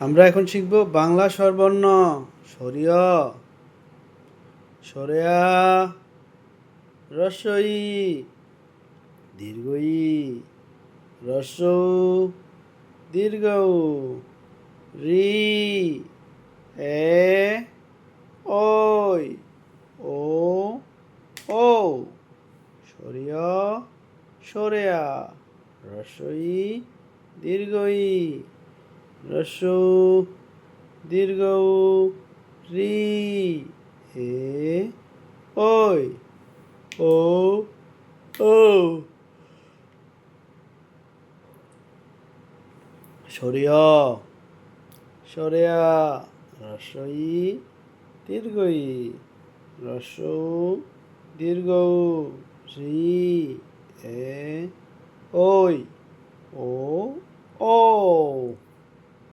আমরা এখন শিখব বাংলা স্বরবর্ণ। সরিয়, সরেয়া, রস্বই, দীর্ঘই, রস্বউ, দীর্ঘউ, রি, এ, ওই, ও, ও, সরিয়, সরেয়া, রস্বই, দীর্ঘই, রস্বউ, দীর্ঘউ, রি, এ, ওই, ও, ও, সরিয়, সরেয়া, রস্বই, দীর্ঘই, রস্বউ, দীর্ঘউ, রি, এ, ওই, ও, ও।